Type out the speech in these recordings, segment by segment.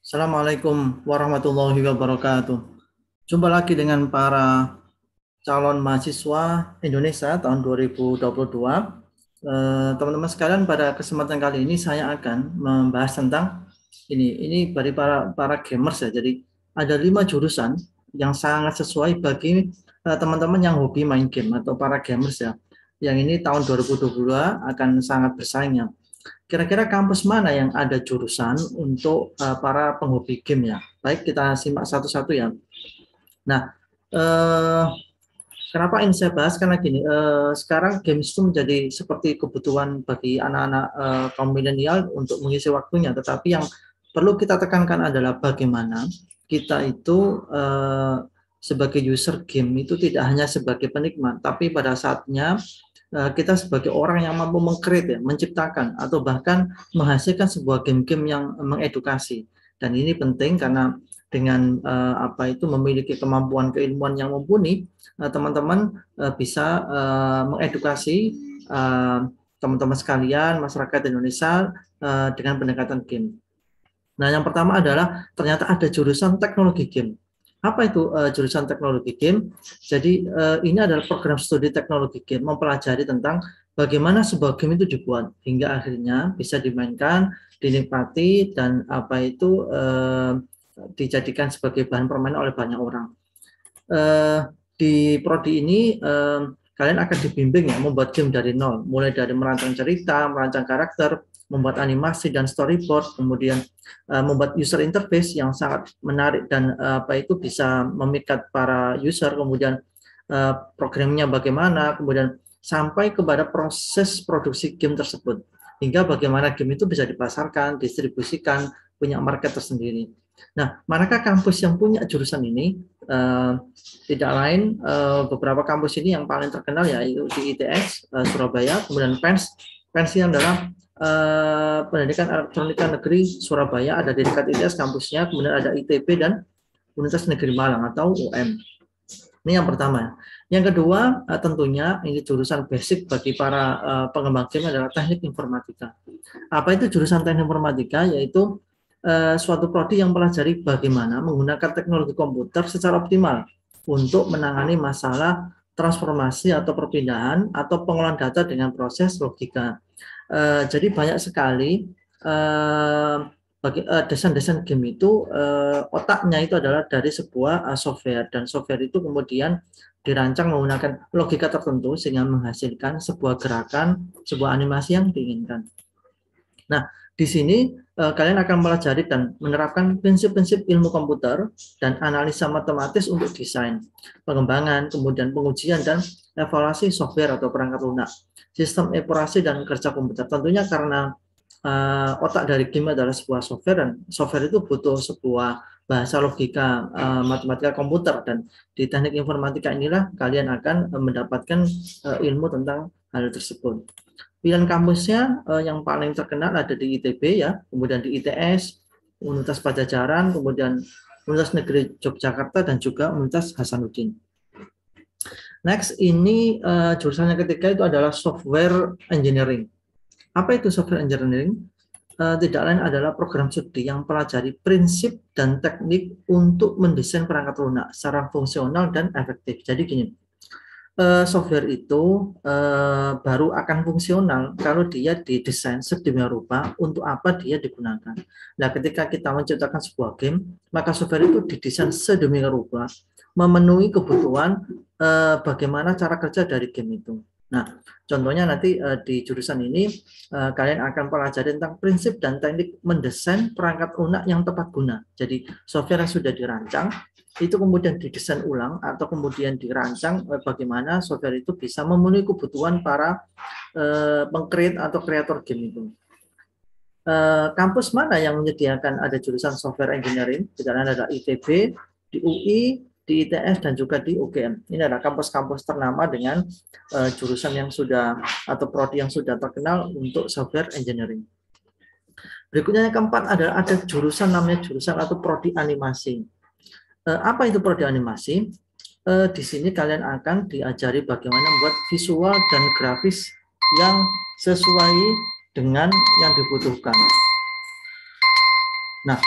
Assalamualaikum warahmatullahi wabarakatuh. Jumpa lagi dengan para calon mahasiswa Indonesia tahun 2022. Teman-teman sekalian, pada kesempatan kali ini saya akan membahas tentang ini dari para gamers ya. Jadi ada 5 jurusan yang sangat sesuai bagi teman-teman yang hobi main game atau para gamers ya. Yang ini tahun 2022 akan sangat bersaing ya. Kira-kira kampus mana yang ada jurusan untuk para penghobi game ya? Baik, kita simak satu-satu ya. Nah, eh, kenapa ini saya bahas? Karena gini, sekarang games itu menjadi seperti kebutuhan bagi anak-anak kaum milenial untuk mengisi waktunya. Tetapi yang perlu kita tekankan adalah bagaimana kita itu sebagai user game itu tidak hanya sebagai penikmat, tapi pada saatnya kita sebagai orang yang mampu mengcreate, ya, menciptakan atau bahkan menghasilkan sebuah game-game yang mengedukasi. Dan ini penting karena dengan memiliki kemampuan keilmuan yang mumpuni, teman-teman bisa mengedukasi teman-teman sekalian masyarakat Indonesia dengan pendekatan game. Nah, yang pertama adalah ternyata ada jurusan teknologi game. Apa itu jurusan teknologi game? Jadi ini adalah program studi teknologi game, mempelajari tentang bagaimana sebuah game itu dibuat hingga akhirnya bisa dimainkan, dinikmati, dan dijadikan sebagai bahan permainan oleh banyak orang. Di prodi ini kalian akan dibimbing ya membuat game dari nol, mulai dari merancang cerita, merancang karakter, membuat animasi dan storyboard, kemudian membuat user interface yang sangat menarik dan bisa memikat para user, kemudian programnya bagaimana, kemudian sampai kepada proses produksi game tersebut, hingga bagaimana game itu bisa dipasarkan, distribusikan, punya market tersendiri. Nah, manakah kampus yang punya jurusan ini? Tidak lain beberapa kampus ini yang paling terkenal yaitu di ITS Surabaya, kemudian PENS yang adalah Pendidikan Elektronika Negeri Surabaya, ada di dekat ITS kampusnya, kemudian ada ITB dan Universitas Negeri Malang atau UM. Ini yang pertama. Yang kedua, tentunya ini jurusan basic bagi para pengembang game adalah teknik informatika. Apa itu jurusan teknik informatika? Yaitu suatu prodi yang mempelajari bagaimana menggunakan teknologi komputer secara optimal untuk menangani masalah transformasi atau perpindahan atau pengolahan data dengan proses logika. Jadi banyak sekali desain-desain game itu otaknya itu adalah dari sebuah software, dan software itu kemudian dirancang menggunakan logika tertentu sehingga menghasilkan sebuah gerakan, sebuah animasi yang diinginkan. Nah, di sini kalian akan pelajari dan menerapkan prinsip-prinsip ilmu komputer dan analisa matematis untuk desain, pengembangan, kemudian pengujian dan evaluasi software atau perangkat lunak, sistem operasi dan kerja komputer. Tentunya karena otak dari game adalah sebuah software, dan software itu butuh sebuah bahasa logika matematika komputer, dan di teknik informatika inilah kalian akan mendapatkan ilmu tentang hal tersebut. Pilihan kampusnya yang paling terkenal ada di ITB ya, kemudian di ITS, Universitas Padjadjaran, kemudian Universitas Negeri Yogyakarta, dan juga Universitas Hasanuddin. Next, ini jurusan yang ketiga itu adalah software engineering. Apa itu software engineering? Tidak lain adalah program studi yang mempelajari prinsip dan teknik untuk mendesain perangkat lunak secara fungsional dan efektif. Jadi gini, software itu baru akan fungsional kalau dia didesain sedemikian rupa untuk apa dia digunakan. Nah, ketika kita menciptakan sebuah game, maka software itu didesain sedemikian rupa memenuhi kebutuhan bagaimana cara kerja dari game itu. Nah, contohnya nanti di jurusan ini kalian akan pelajari tentang prinsip dan teknik mendesain perangkat lunak yang tepat guna. Jadi software yang sudah dirancang itu kemudian didesain ulang atau kemudian dirancang bagaimana software itu bisa memenuhi kebutuhan para pengcreate atau kreator game itu. Kampus mana yang menyediakan ada jurusan software engineering? Tidak lain adalah ITB, di UI, di ITS, dan juga di UGM. Ini adalah kampus-kampus ternama dengan jurusan yang sudah atau prodi yang sudah terkenal untuk software engineering. Berikutnya yang keempat adalah ada jurusan namanya jurusan atau prodi animasi. Apa itu prodi animasi? Di sini kalian akan diajari bagaimana membuat visual dan grafis yang sesuai dengan yang dibutuhkan. Nah,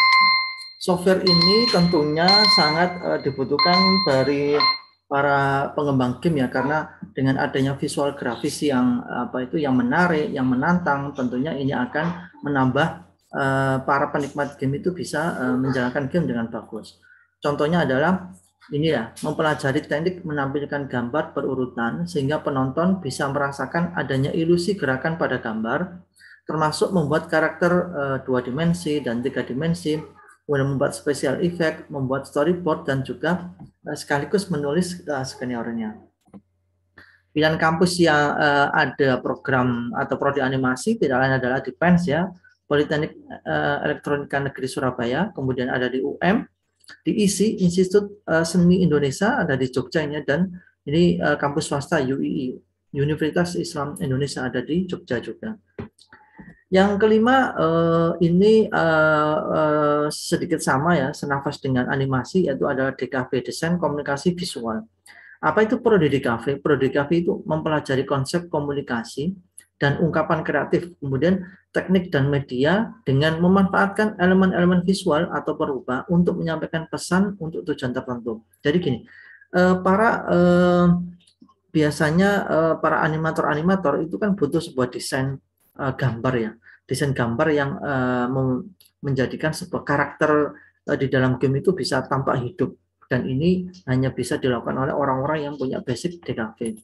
Software ini tentunya sangat dibutuhkan dari para pengembang game ya, karena dengan adanya visual grafis yang yang menarik, yang menantang, tentunya ini akan menambah para penikmat game itu bisa menjalankan game dengan bagus. Contohnya adalah ini ya, mempelajari teknik menampilkan gambar berurutan sehingga penonton bisa merasakan adanya ilusi gerakan pada gambar, termasuk membuat karakter dua dimensi dan tiga dimensi, kemudian membuat special effect, membuat storyboard, dan juga sekaligus menulis skenario-nya. Pilihan kampus yang ada program atau prodi animasi tidak lain adalah di PENS ya, Politeknik Elektronika Negeri Surabaya, kemudian ada di UM, di ISI, Institut Seni Indonesia, ada di Jogja ini, dan ini kampus swasta UII, Universitas Islam Indonesia, ada di Jogja juga. Yang kelima ini sedikit sama ya, senafas dengan animasi, yaitu adalah DKV, Desain Komunikasi Visual. Apa itu prodi DKV? Prodi DKV itu mempelajari konsep komunikasi dan ungkapan kreatif, kemudian teknik dan media dengan memanfaatkan elemen-elemen visual atau perupa untuk menyampaikan pesan untuk tujuan tertentu. Jadi gini, biasanya para animator-animator itu kan butuh sebuah desain gambar ya, desain gambar yang menjadikan sebuah karakter di dalam game itu bisa tampak hidup, dan ini hanya bisa dilakukan oleh orang-orang yang punya basic DKV.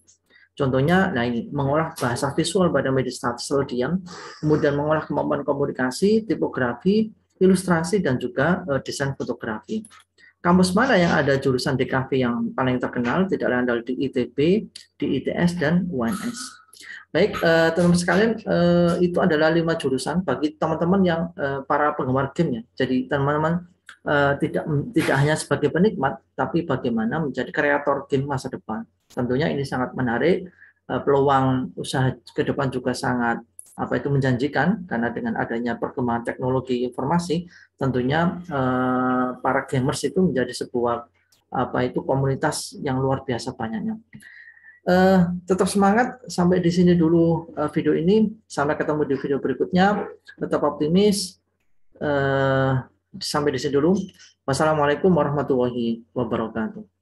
Contohnya, nah ini mengolah bahasa visual pada media statistik diam, kemudian mengolah kemampuan komunikasi, tipografi, ilustrasi, dan juga desain fotografi. Kampus mana yang ada jurusan DKV yang paling terkenal? Tidak lain adalah di ITB, di ITS, dan UNS. Baik, teman-teman sekalian, itu adalah 5 jurusan bagi teman-teman yang para penggemar game ya. Jadi teman-teman tidak hanya sebagai penikmat, tapi bagaimana menjadi kreator game masa depan. Tentunya ini sangat menarik, peluang usaha ke depan juga sangat menjanjikan, karena dengan adanya perkembangan teknologi informasi, tentunya para gamers itu menjadi sebuah komunitas yang luar biasa banyaknya. Tetap semangat, sampai di sini dulu video ini, sampai ketemu di video berikutnya, tetap optimis, sampai di sini dulu. Wassalamualaikum warahmatullahi wabarakatuh.